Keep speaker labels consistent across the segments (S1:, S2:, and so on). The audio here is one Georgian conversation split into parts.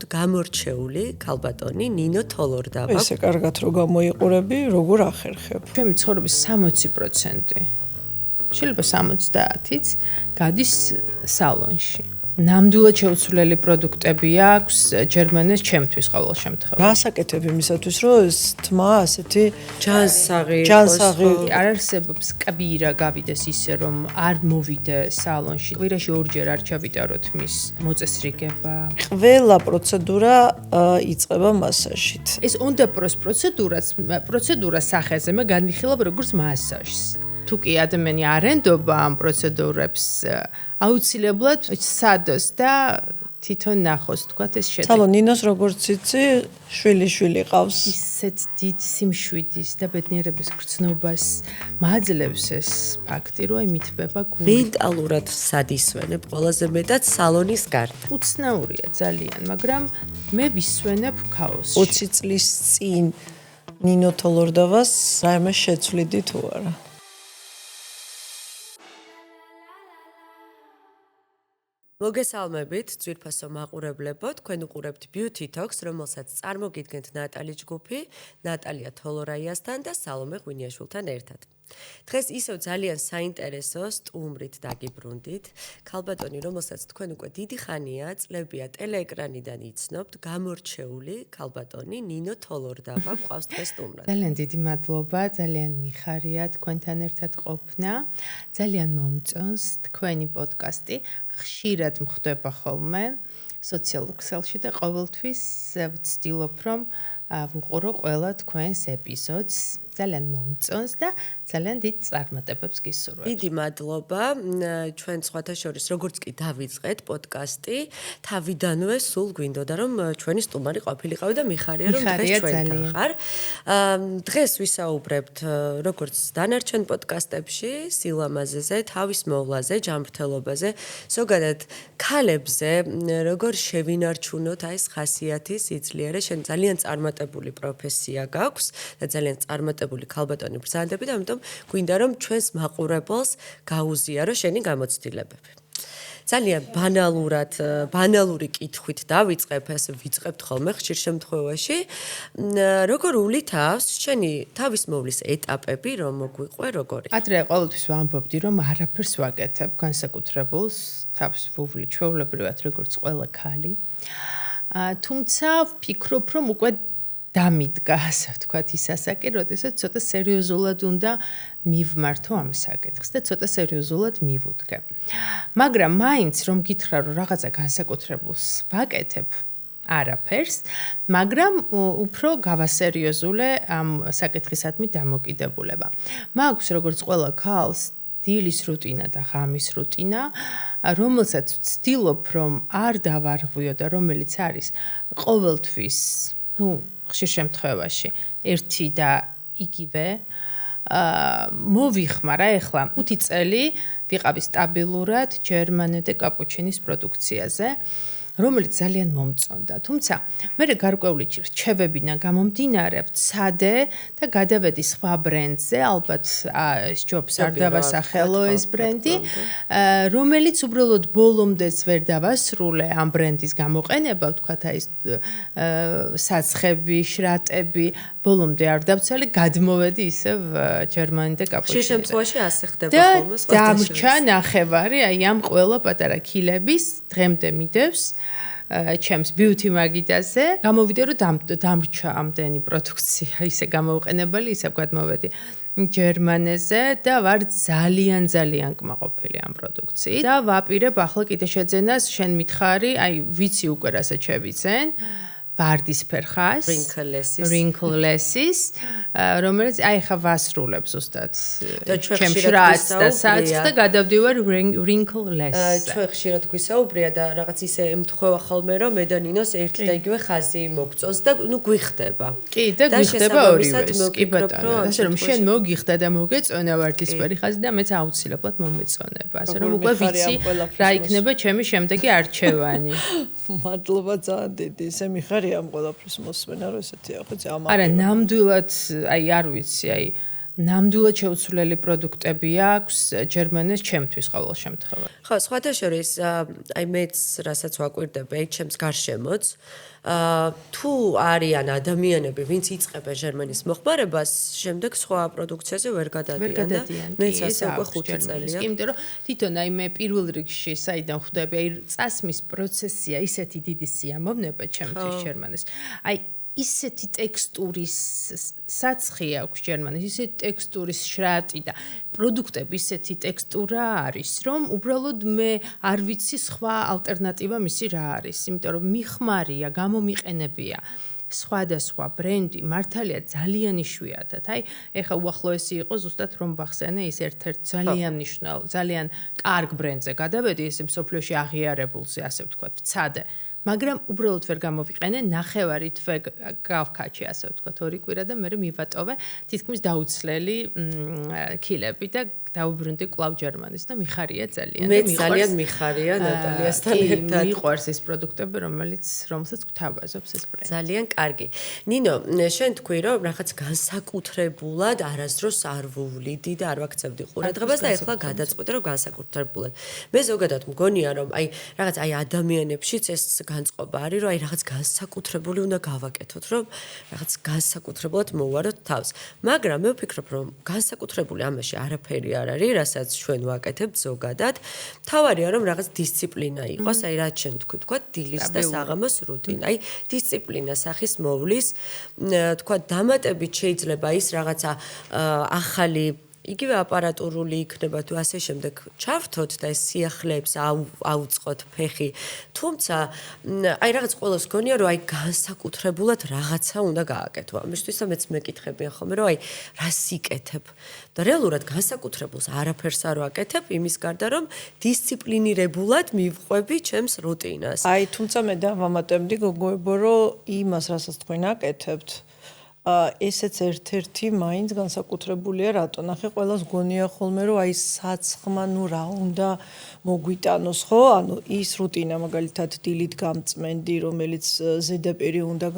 S1: გამორჩეული ქალბატონი ნინო თოლორდავა.
S2: ესე კარგად რო გამოიყურები, როგორ ახერხებ?
S3: ჩემი ცხოვრების 60% შეიძლება 70-იც გადის სალონში. ნამდვილად შეუცვლელი პროდუქტები აქვს ჯერმანეს ჩემთვის ყოველ შემთხვევაში.
S2: რა საკეთებ იმისათვის, რომ ეს თმა ასეთი
S1: ჯანსაღი
S3: არ არსებობს კვირა გავიდეს ისე რომ არ მოვიდე სალონში. კვირაში ორჯერ არ ჩავიტაროთ მის მოწესრიგება.
S2: ყველა პროცედურა იწყება მასაჟით.
S3: ეს უნდა პროცედურას სახეზე მე განვიხილავ როგორც მასაჟს. თუ კი ადამიანი არ ენდობა ამ პროცედურებს, აუცილებლად სადოს და თვითონ ნახოს, თქვათ ეს შედეგი.
S2: სალონ ნინოს როგორც იცი, შვილი ყავს.
S3: ისეთ დიდ სიმშვიდის და ბედნიერების გრძნობას მაძლევს ეს ფაქტი, რომ იმითბება გული.
S1: მენტალურად სად ისვენებ ყველაზე მეტად სალონის გარდა.
S3: უცნაურია ძალიან, მაგრამ მე ვისვენებ ქაოსში.
S2: 20 წლის წინ ნინო თოლორდავას რაიმე შეცვლიდი თუ არა?
S1: მოგესალმებით, ძვირფასო მაყურებლებო, თქვენ უყურებთ Beauty Talks, რომელსაც წარმოგიდგენთ ნატალი ჯგუფი, ნატალია თოლორაიასთან და სალომე ღვინიაშვილთან ერთად. დღეს ისევ ძალიან საინტერესო სტუმრით დაგიბრუნდით, ქალბატონი, რომელსაც თქვენ უკვე დიდი ხანია წლებია ტელეეკრანიდან იცნობთ, გამორჩეული ქალბატონი ნინო თოლორდავა გვყავს დღეს სტუმრად.
S3: ძალიან დიდი მადლობა, ძალიან მიხარია თქვენთან ერთად ყოფნა. ძალიან მომწონს თქვენი პოდკასტი. ხშირად მხვდება ხოლმე სოციალურ ქსელში და ყოველთვის ვცდილობ რომ ვუყურო ყველა თქვენს ეპიზოდს. ძალიან მომწონს და ძალიან დიდ წარმატებებს გისურვებ.
S1: დიდი მადლობა. ჩვენ სხვათა შორის როგორც კი დავიწყეთ პოდკასტი, თავიდანვე სულ გვინდოდა რომ ჩვენი სტუმარი ყოფილიყავი და მიხარია რომ დღეს ჩვენთან ხარ. დღეს ვისაუბრებთ როგორც დანარჩენ პოდკასტებში, სილამაზეზე, თავის მოვლაზე, ჯანმრთელობაზე, ზოგადად ქალებზე, როგორ შევინარჩუნოთ აი ეს ხასიათი, სიძლიერე, შენ ძალიან წარმატებული პროფესია გაქვს და ძალიან წარმატებული ქალბატონი ბრძანდები და ამიტომ გვინდა რომ ჩვენს მაყურებელს გაუზიარო შენი გამოცდილებები. ძალიან ბანალური კითხვით დავიწყებ, ასე ვიწყებთ ხოლმე ხშირ შემთხვევაში. როგორ ვლითავს შენი თავის მოვლის ეტაპები, რომ მოგვიყვე როგორი?
S3: ადრე ყოველთვის ვამბობდი, რომ არაფერს ვაკეთებ განსაკუთრებულს, თავს ვუვლი ჩვეულებრივად როგორც ყველა ქალი. თუმცა ვფიქრობ, რომ უკვე დამიდგა, ასე ვთქვათ, ის ასაკი, როდესაც ცოტა სერიოზულად უნდა მივმართო ამ საკითხს და ცოტა სერიოზულად მივუდგე. მაგრამ მაინც რომ გითხრა, რომ რაღაცა განსაკუთრებულს ვაკეთებ, არაფერს, მაგრამ უფრო გავასერიოზულე ამ საკითხისადმი დამოკიდებულება. მაქვს როგორც ყველა ქალს დილის რუტინა და ღამის რუტინა, რომელსაც ვცდილობ, რომ არ დავარღვიო და რომელიც არის ყოველთვის, ხშირ შემთხვევაში ერთი და იგივე მოვიხმარა ეხლა 5 წელი ვიყავი სტაბილურად ჯერმანე და კაპუჩინის პროდუქციაზე, რომელიც ძალიან მომწონდა. თუმცა მე გარკვეული რჩევებიდან გამომდინარე ვცადე და გადავედი სხვა ბრენდზე, ალბათ ეს ჯობს არ დავასახელო ეს ბრენდი, რომელიც უბრალოდ ბოლომდეც ვერ დავასრულე ამ ბრენდის გამოყენება, ვთქვათ აი ეს საცხები, შრატები, ბოლომდე არ დავცალე, გადმოვედი ისევ ჯერმანი და კაპუჩინი.
S1: შენ შემთხვევაში ასე ხდება ხოლმე სხვა.
S3: და დამრჩა ნახევარი აი ამ ყველა პატარა კილების დღემდე მიდევს ჩემს beauty მაგიდაზე. გამოვიდე რომ დამრჩა ამდენი პროდუქცია, ისე გამოუყენებელი, ისე გადმოვედი ჯერმანეზე და ვარ ძალიან კმაყოფილი ამ პროდუქციით. და ვაპირებ ახლა კიდე შეძენას, შენ მითხარი, აი ვიცი უკვე რასაც შევიძენ. ვარდისფერ ხას, wrinkleless-ის, რომელიც აი ხა ვასრულებ ზუსტად ჩემ შრატს და საწყს და გადავდივარ wrinkleless.
S1: ჩვენ ხშირად გვისაუბრია და რაღაც ისე ემთხვევა ხოლმე რომ მე და ნინოს ერთი და იგივე ხაზი მოგწონს და გვიხდება.
S3: კი და გვიხდება ორივეს. კი ბატონო, ასე რომ შენ მოგიხდა და მოგეწონა ვარდისფერი ხაზი და მეც აუცილებლად მომეწონება. ასე რომ უკვე ვიცი რა იქნება ჩემი შემდეგი არჩევანი.
S2: მადლობა ძალიან დიდი. ესე მიხარია ამ ყველაფრის მოსმენა, რომ ესეთი ახაც ამ.
S3: არა, ნამდვილად, აი არ ვიცი, აი ნამდვილად შეუცვლელი პროდუქტები აქვს ჯერმანეს ჩემთვის ყოველ შემთხვევაში.
S1: ხო, სხვათა შორის, აი მეც რასაც ვაკვირდები, ჩემს გარშემოც, თუ არიან ადამიანები, ვინც იწყებენ ჟერმანის მოხმარებას, შემდეგ სხვა პროდუქციაზე ვერ გადადიან და მეც ასე უკვე 5 წელია.
S3: იმიტომ რომ თვითონ აი მე პირველ რიგში საიდან ხვდები, აი წასმის პროცესია ისეთი დიდი სიამოვნება ჩემთვის ჟერმანეს. აი ისეთი ტექსტურის საცხი აქვს ჯერმანის, ისეთი ტექსტურის შრატი და პროდუქტები ისეთი ტექსტურა არის, რომ უბრალოდ მე არ ვიცი სხვა ალტერნატივა მისი რა არის, იმიტომ რომ მიხმარია, გამომიყენებია სხვადასხვა ბრენდი, მართალია ძალიან იშვიათად. აი, ეხლა უახლოესი იყო ზუსტად რომ ვახსენე ის ერთ-ერთ ძალიან მნიშვნელოვან, ძალიან კარგ ბრენდზე გადავედი, ეს მსოფლიოში აღიარებულზე, ასე ვთქვათ, ვცადე. მაგრამ უბრალოდ ვერ გამოვიყენე, ნახევარი თვე გავქაჩი, ასე ვთქვათ, 2 კვირა და მე მივატოვე თითქმის დაუცლელი კილები და დაუბრუნდი კვლავ ჯერმანის და მიხარია ძალიან.
S1: მე ძალიან მიხარია ნატალიასთან ერთად.
S3: მიყვარს ეს პროდუქტები, რომელსაც გვთავაზობს ეს ბრენდი.
S1: ძალიან კარგი. ნინო, შენ თქვი, რომ რაღაც განსაკუთრებულად არასდროს არ ვუვლიდი და არ ვაქცევდი ყურადღებას და ეხლა გადაწყვეტე, რომ განსაკუთრებულად. მე ზოგადად მგონია, რომ აი რაღაც აი ადამიანებშიც ეს განწყობა არის, რომ აი რაღაც განსაკუთრებული უნდა გავაკეთოთ, რომ რაღაც განსაკუთრებულად მოვაროთ თავს. მაგრამ მე ვფიქრობ, რომ განსაკუთრებული ამაში არაფერი არ არის, რასაც ჩვენ ვაკეთებთ ზოგადად. თავარია რომ რაღაც დისციპლინა იყოს, აი რაც შენ თქვი, დილის და საღამოს რუტინა. აი დისციპლინა სახის მოვლის, თქვა დამატებით შეიძლება ის რაღაცა ახალი იგივე აპარატურული იქნება თუ ასე შემდეგ ჩავრთოთ და ეს სიახლეებს აუწყოთ ფეხი. თუმცა აი რაღაც ყოველს გონია რომ აი განსაკუთრებულად რაღაცა უნდა გააკეთო. ამისთვის მეც მეკითხებიან ხოლმე რომ აი რას იკეთებ და რეალურად განსაკუთრებულს არაფერს არ ვაკეთებ იმის გარდა რომ დისციპლინირებულად მივყვები ჩემს რუტინას.
S2: აი თუმცა მე დავამატებდი გოგოებო რომ იმას რასაც თქვენ აკეთებთ ესეც ერთ-ერთი მაინც განსაკუთრებულია რატო ნახე ყველას გონია ხოლმე რომ აი საცხმა ნუ რა უნდა მოგვიტანოს ხო ანუ ის რუტინა მაგალითად დილით გამწმენდი რომელიც ზედაპირი უნდა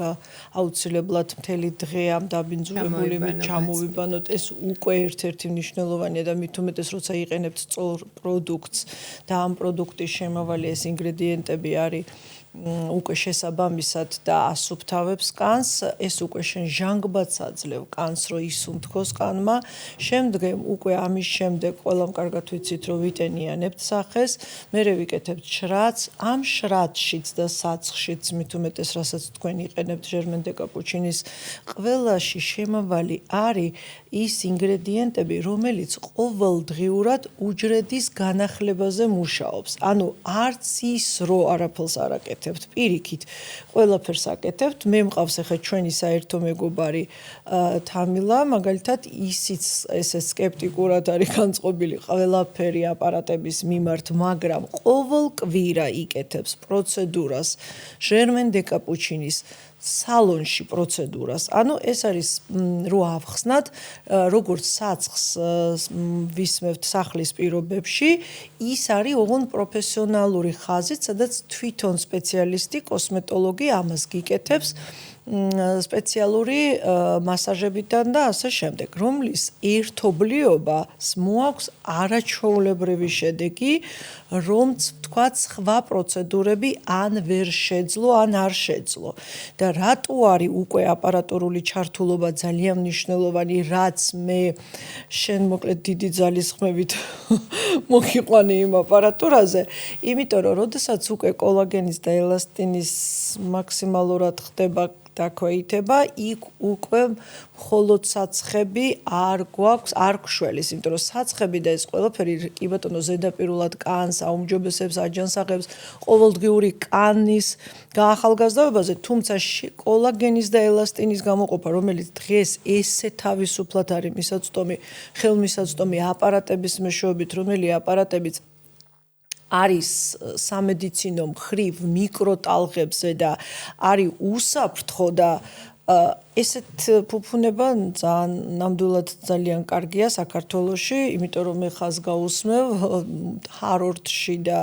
S2: აუცილებლად მთელი დღე ამ დაბინძურებულებით ჩამოვიბანოთ ეს უკვე ერთ-ერთი მნიშვნელოვანია და მით უმეტეს როცა იყენებთ სწორ პროდუქტს და ამ პროდუქტის შემავალი ეს ინგრედიენტები არის უკვე შესაბამისად და ასუფთავებს კანს, ეს უკვე შენ ჟანგბადს აძლევ კანს, რომ ისუნთქოს კანმა. შემდგომ უკვე ამის შემდეგ ყველამ კარგად ვიცით, რომ ვიტენიანებთ სახეს, მერე ვიკეთებთ შრატს, ამ შრატშიც და საცხშიც მით უმეტეს, რასაც თქვენ იყენებთ ჟერმენ დე კაპუჩინის ყველაში შემავალი არის ის ინგრედიენტები, რომელიც ყოველდღიურად უჯრედის განახლებაზე მუშაობს. ანუ არც ის რო არაფერს არ აკეთებთ, პირიქით, ყველაფერს აკეთებთ. მე მყავს ახლა ჩვენი საერთო მეგობარი თამილა, მაგალითად, ისიც ესე სკეპტიკურად არის განწყობილი ყველაფერი აპარატების მიმართ, მაგრამ ყოველ კვირა იკეთებს პროცედურას ჟერმენ დე კაპუჩინის სალონში პროცედურას. ანუ ეს არის რო ავხსნათ, როგორც საცხს ვისმევთ სახლის პირობებში, ის არის ოღონდ პროფესიონალური ხაზით, სადაც თვითონ სპეციალისტი, კოსმეტოლოგი ამას გიკეთებს სპეციალური მასაჟებიდან და ასე შემდეგ, რომლის ერთობლიობას მოაქვს არაჩვეულებრივი შედეგი, რომც თქვათ სხვა პროცედურები ან ვერ შეძლო, ან არ შეძლო. და რატო არის უკვე აპარატურული ჩართულობა ძალიან მნიშვნელოვანი, რაც მე შენ მოკლედ დიდი ძალისხმევით მოგიყვანე იმ აპარატურაზე, იმიტომ რომ როდესაც უკვე კოლაგენის და ელასტინის მაქსიმალურად ხდება დაქვეითება, იქ უკვე მხოლოდ საცხები არ გვაქვს, არ გვშველის, იმიტომ რომ საცხები და ეს ყველაფერი კი ბატონო ზედაპირულად კანს აუმჯობესებს, აჯანსაღებს ყოველდღიური კანის გაახალგაზრდობაზე, თუმცა კოლაგენის და ელასტინის გამოყოფა, რომელიც დღეს ესე თავისუფლად არის მისაწვდომი, ხელმისაწვდომი აპარატების მეშვეობით, რომელი აპარატებიც არის სამედიცინო მხრივ მიკროტალღებზე და არის უსაფრთხო და ესეთ ფუფუნება ძალიან ნამდვილად ძალიან კარგია საქართველოში, იმიტომ რომ მე ხაზ გაუსმევ ჰარვარდში და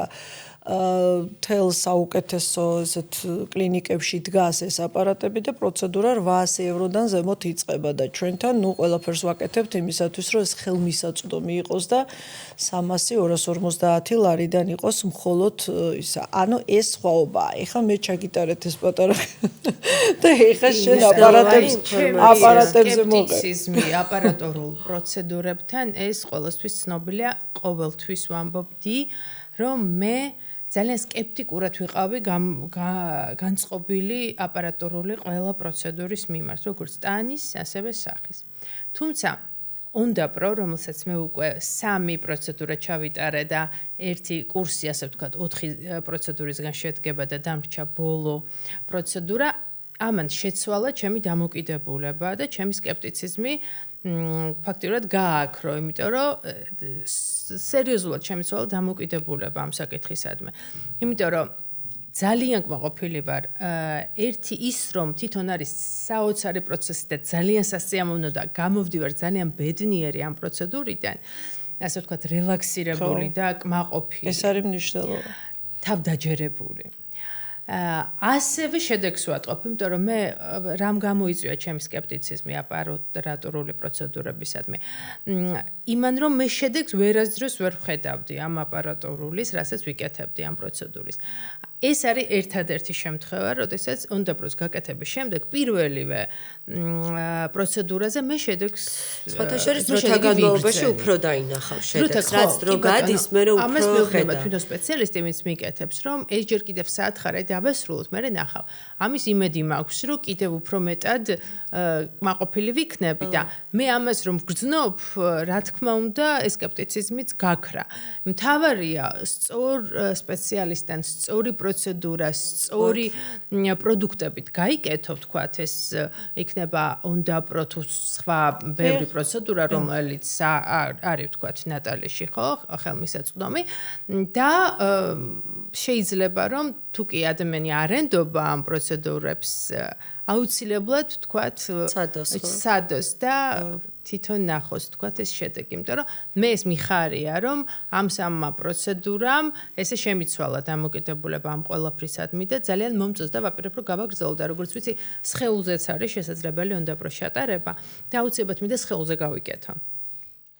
S2: თელ საუკეთესო ესეთ კლინიკებში დგას ეს აპარატები და პროცედურა 800 ევროდან ზემოთ იწყება და ჩვენთან ყველაფერს ვაკეთებთ იმისათვის რომ ეს ხელმისაწვდომი იყოს და 300-250 ლარიდან იყოს მხოლოდ ისა. ანუ ეს სხვაობაა. ეხლა მე ჩაგიტარეთ ეს პატარა და ეხლა შენ აპარატებზე
S3: სკეპტიციზმი აპარატორულ პროცედურებთან ეს ყოველთვის ცნობილია, ყოველთვის ვამბობდი, რომ მე ძალიან სკეპტიკურად ვიყავი განწყობილი აპარატორული ყველა პროცედურის მიმართ, როგორც ტანის, ასევე სახის. თუმცა უნდა რომელსაც მე უკვე 3 პროცედურა ჩავიტარე და ერთი კურსი, ასე ვთქვათ, 4 პროცედურისგან შედგება და დამრჩა ბოლო პროცედურა, ამან შეცვალა ჩემი დამოკიდებულება და ჩემი სკეპტიციზმი ფაქტიურად გააქრო, იმიტომ რომ სერიოზულად შემიცვალა დამოკიდებულება ამ საკითხისადმი. იმიტომ რომ ძალიან კმაყოფილი ვარ. ერთი ის რომ თვითონ არის საოცარი პროცესი და ძალიან სასიამოვნო და გამოვდივარ ძალიან ბედნიერი ამ პროცედურიდან, ასე ვთქვათ, რელაქსირებული და კმაყოფილი.
S2: ეს არის მნიშვნელოვანი.
S3: თავდაჯერებული. ასევე შედეგს ვატყობ, იმიტომ რომ მე რამ გამოიწვია ჩემი სკეპტიციზმი აპარატორული პროცედურებისადმი. იმან რომ მე შედეგს ვერასდროს ვერ ვხედავდი ამ აპარატურულის, რასაც ვიკეთებდი ამ პროცედურის. ეს არის ერთადერთი შემთხვევა, როდესაც უნდაბროს გაკეთების შემდეგ პირველივე პროცედურაზე მე შედეგს
S1: სხვათა შორის დროთა განმავლობაში უფრო დაინახავ შედეგს, რაც დრო გადის, მე უფრო
S3: ამას მეუბნება თვითონ სპეციალისტი, ვინც მიკეთებს, რომ ეს ჯერ კიდევ სათხარე დავესრულოთ, მე ნახავ. ამის იმედი მაქვს, რომ კიდევ უფრო მეტად კმაყოფილი ვიქნები და მე ამას რომ ვგრძნობ, რა თქმა უნდა, ეს სკეპტიციზმიც გაქრა. მთავარია სწორ სპეციალისტთან სწორი პროცედურა, სწორი პროდუქტებით გაიკეთო, ვთქვათ, ეს იქნება უნდაპრო თუ სხვა ბევრი პროცედურა, რომელიც არის, ვთქვათ, ნატალიში, ხო, ხელმისაწვდომი და შეიძლება რომ თუ კი ადამიანი არენდობა ამ პროცედურებს აუცილებლად, ვთქვათ, სადოს და თვითონ ნახოს, ვთქვათ, ეს შედეგი, იმიტომ რომ მე ეს მიხარია, რომ ამ სამმა პროცედურამ ესე შემიცვალა დამოკიდებულება ამ ყველაფრისადმი და ძალიან მომწონს და ვაპირებ რომ გავაგრძელო და როგორც ვიცი, სხეულზეც არის შესაძლებელი უნდაპრო შეტარება და აუცილებლად მინდა სხეულზე გავიკეთო.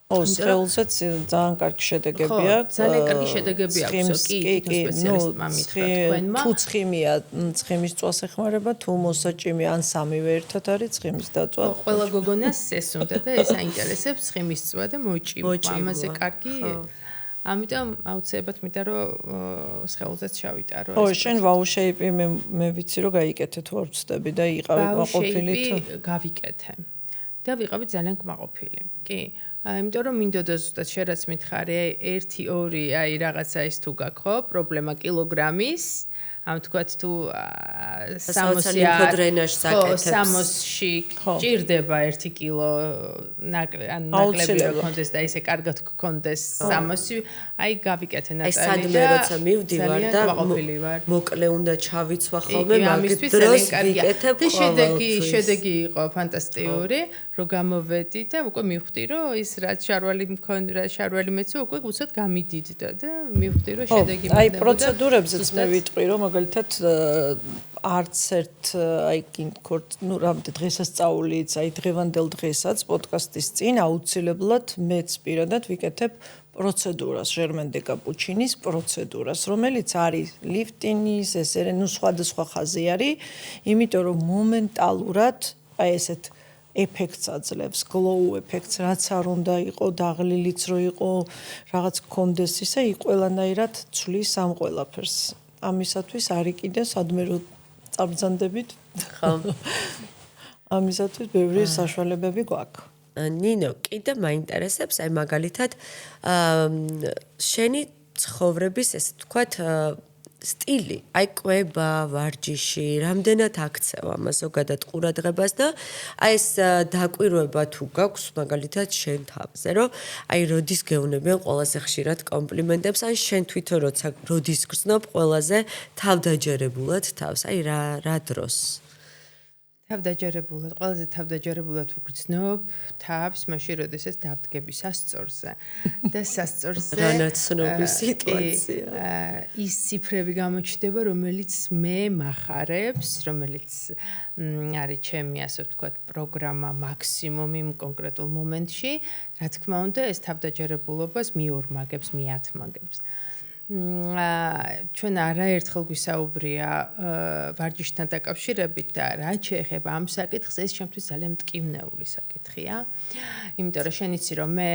S2: სხეულზეც ძალიან კარგი შედეგები აქვს.
S3: ძალიან კარგი შედეგები აქვს, კი, სპეციალისტმა მითხრა თქვენმა.
S2: თუ ცხიმია, ცხიმის წვას ეხმარება, თუ მოსაჭიმი ან სამივე ერთად არის ცხიმის დაწვა.
S3: ყველა გოგონას ეს უნდა და ეს აინტერესებს ცხიმის წვა და მოჭიმა. ამაზე კარგი. ამიტომ აუცილებლად მინდა რომ სხეულზეც ჩავიტარო.
S2: ო, შენ ვაუ შეიპი მე ვიცი რომ გაიკეთე თუ არ ვწდები და იყავი კმაყოფილი თუ
S3: გავიკეთე. და ვიყავი ძალიან კმაყოფილი. კი. იმიტომ რომ მინდოდა ზუსტად შენ რაც მითხარი 1-2 აი რაღაცა ის თუ გაქო პრობლემა კილოგრამის ამ თქვათ თუ 60-ი
S1: დრენაჟს აკეთებს
S3: 60-ში ჭირდება 1 კილო ნაკლები რომ კონდეს და ისე კარგად გქონდეს 60-ი აი გავიკეთე ნატალი და
S1: სადმე როცა მივდივარ და მოკლე უნდა ჩავიცვა ხოლმე მაგ დროს ვიკეთებ
S3: და შედეგი იყო ფანტასტიკური რომ გამოვედი და უკვე მივხვდი რომ ის რაც შარვალი მეცო უკვე უცად გამიდიდდა და მივხვდი რომ შედეგი მქონდა.
S2: აი პროცედურებზეც მე ვიტყვი რომ მაგალითად არც ერთ აი ნუ რამდენ დღესასწაულიც აი დღევანდელ დღესაც პოდკასტის წინ აუცილებლად მეც პირადად ვიკეთებ პროცედურას, ჟერმენ დე კაპუჩინის პროცედურას, რომელიც არის ლიფტინის, ესე ნუ სხვადასხვა ხაზი არის, იმიტომ რომ მომენტალურად აი ესეთ ეფექტს აძლევს, glow ეფექტს, რაც არ უნდა იყო, დაღლილიც რო იყო, რაღაც კონდეს ისა, ყველანაირად ცვლის ამ ყველაფერს. ამისათვის არის კიდე სადმე რო წაბრძანდებით.
S1: ხო.
S2: ამისათვის ბევრი საშუალებები გვაქვს.
S1: ნინო, კიდე მაინტერესებს, აი მაგალითად, შენი ცხოვრების, ესე ვთქვათ, სტილი, აი კვება, ვარჯიში, რამდენად აქცევ ამას ზოგადად ყურადღებას და აი ეს დაკვირვება თუ გაქვს მაგალითად შენ თავზე, რომ აი როდის გეუნებიან ყველაზე ხშირად კომპლიმენტებს, ან შენ თვითონ როდის გრძნობ ყველაზე თავდაჯერებულად თავს, აი რა დროს?
S3: თავდაჯერებულად, ყველაზე თავდაჯერებულად ვგრძნობ თავს, მაშინ როდესაც დავდგები სასწორზე და სასწორზე
S1: რანაცნობის სიტუაცია.
S3: ის ციფრები გამოჩნდება, რომელიც მე მახარებს, რომელიც არის ჩემი, ასე ვთქვათ, პროგრამა მაქსიმუმ იმ კონკრეტულ მომენტში, რა თქმა უნდა, ეს თავდაჯერებულობას მიორმაგებს, მიათმაგებს. ჩვენ არაერთხელ გვისაუბრია ვარჯიშთან დაკავშირებით და რაც შეეხება ამ საკითხს, ეს ჩემთვის ძალიან მტკივნეული საკითხია. იმიტომ რომ შენ იცი რომ მე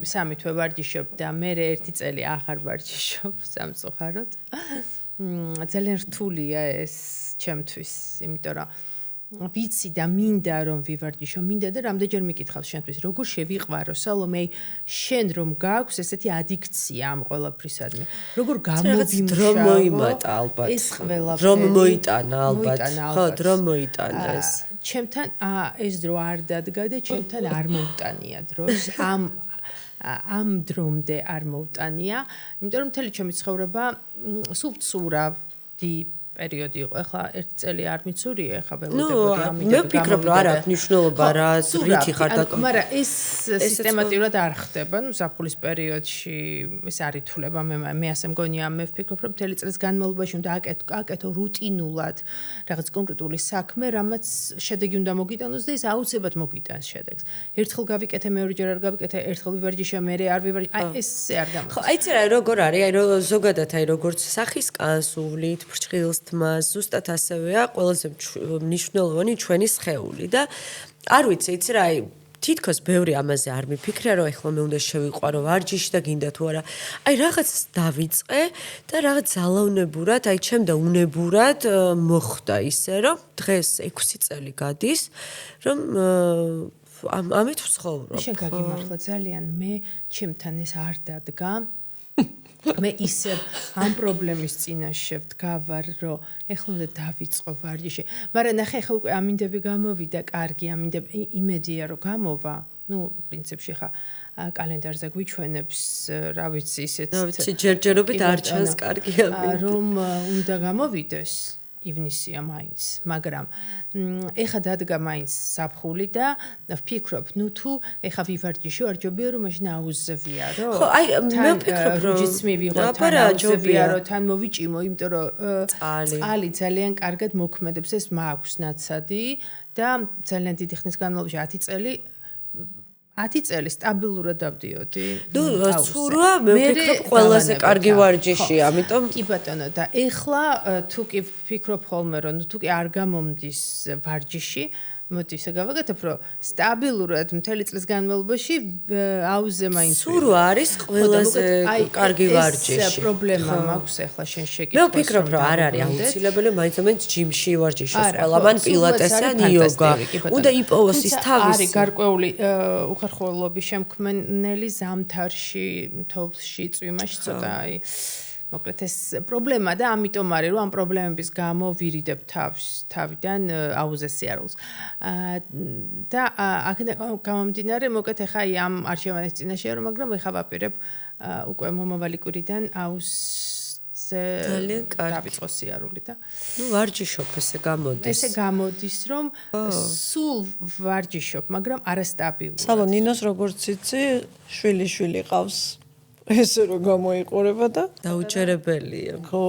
S3: სამი თვე ვარჯიშობ და მე ერთი წელი აღარ ვარჯიშობ სამწუხაროდ. ძალიან რთულია ეს ჩემთვის, იმიტომ რომ ვიცი და მინდა რომ ვივარჯიშო, მინდა და რამდენჯერ მიკითხავს შენთვის, როგორ შევიყვარო, სალომე, შენ რომ გაქვს ესეთი ადიქცია ამ ყველაფრისადმი. როგორ გამოვიმუშავო?
S1: დრო მოიმატა ალბათ.
S3: ეს ყველაფერი.
S1: რომ მოიტანა ალბათ. ხო, დრო მოიტანა ეს.
S3: ჩემთან ეს დრო არ დადგა და ჩემთან არ მოუტანია დროს. ამ დრომდე არ მოუტანია, იმიტომ რომ მთელი ჩემი ცხოვრება სულ ცურავდი პერიოდი იყო. ეხლა ერთი წელი არ მიცურია, ეხლა ველოდებოდი ამიტომ.
S1: მე ვფიქრობ, რა აქვს მნიშვნელობა, რა რითი ხარ დაკავშირებული.
S3: მაგრამ ეს სისტემატურად არ ხდება, ну, საფხულის პერიოდში ეს არ ითვლება, მე ასე მგონია, მე ვფიქრობ, რომ მთელი წლის განმავლობაში უნდა აკეთო რუტინულად რაღაც კონკრეტული საქმე, რამაც შედეგი უნდა მოგიტანოს და ეს აუცილებლად მოგიტანს შედეგს. ერთხელ გავიკეთე, მეორეჯერ არ გავიკეთე, ერთხელ ვივარჯიშე, მერე არ ვივარჯიშე. აი ესე არ გამოდის.
S1: ხო, აიცი რა, როგორ არის, აი ზოგადად აი როგორც სახის კანსულით, ფრჩხილს მას ზუსტად ასევეა ყველაზე მნიშვნელოვანი ჩვენი სხეული და არ ვიცი, იცი რა, აი თითქოს ბევრი ამაზე არ მიფიქრა, რომ ეხლა მე უნდა შევიყვარო ვარჯიში და გინდა თუ არა. აი რაღაცას დავიწყე და რაღაც ძალაუნებურად, აი ჩემდა უნებურად მოხდა ისე, რომ დღეს 6 წელი გადის, რომ ამით ვცხოვრობ.
S3: შენ გაგიმართლა ძალიან, მე ჩემთან ეს არ დადგა. მე ისე ამ პრობლემის წინაშე ვდგავარ, რომ ეხლა უნდა დავიწყო ვარჯიში. მაგრამ ნახე, ეხლა უკვე ამინდები გამოვიდა, კარგი ამინდები, იმედია რომ გამოვა. ну, პრინციპში ხა კალენდარზე გვიჩვენებს, რა ვიცი, ისეთ
S1: ჯერჯერობით არ ჩანს კარგი ამინდი.
S3: რომ უნდა გამოვიდეს. ივნისია მაინც, მაგრამ ეხა დადგა მაინც საფხული და ვფიქრობ, ну თუ ეხა ვივარჯიშო, არ ჯობია რომ მაშინ აუზევია, რომ
S1: ხო, აი მე ვფიქრობ, რომ
S3: რუჯიც მივიღო, თან აუზევია, რომ თან მოვიჭიმო, იმიტომ რომ წყალი ძალიან კარგად მოქმედებს, ეს მაქვს ნაცადი და ძალიან დიდი ხნის განმავლობაში 10 წელი სტაბილურად დავდიოდი.
S1: ნუ ცურვა მე ვფიქრობ ყველაზე კარგი ვარჯიშია, ამიტომ
S3: კი ბატონო და ეხლა თუ კი ვფიქრობ ხოლმე რომ თუ კი არ გამომდის ვარჯიში, მოდი ისე გავაკეთებ, რომ სტაბილურად მთელი წლის განმავლობაში აუზე მაინც
S1: ცურვა არის ყველაზე კარგი ვარჯიში.
S3: ეს პრობლემა მაქვს ეხლა შენ შეკითხავს.
S1: მე ვფიქრობ, რომ არ არის აუცილებელი, მაინც ჯიმში ვარჯიშოს ყველა, მან პილატესი ან იოგა. უნდა იპოვოს ის თავისი.
S3: არის გარკვეული უხერხულობის შემქმნელი ზამთარში, თოვლში, წვიმაში ცოტა აი მოკლედ ეს პრობლემა და ამიტომ არის რომ ამ პრობლემების გამო ვირიდებ თავიდან აუზეს სიარულს. და აქედან გამომდინარე, მოკლედ ახლა აი ამ არჩევანის წინაშეა რომ, მაგრამ ეხა ვაპირებ უკვე მომავალი კვირიდან აუზზე
S1: ძალიან კარგი
S3: დავიწყო სიარული და
S1: ნუ ვარჯიშობ ესე გამოდის.
S3: ესე გამოდის რომ სულ ვარჯიშობ, მაგრამ არასტაბილურად.
S2: სალო ნინოს როგორც იცი, შვილი ყავს. ესე რომ გამოიყურება და
S1: დაუჯერებელია.
S2: ხო,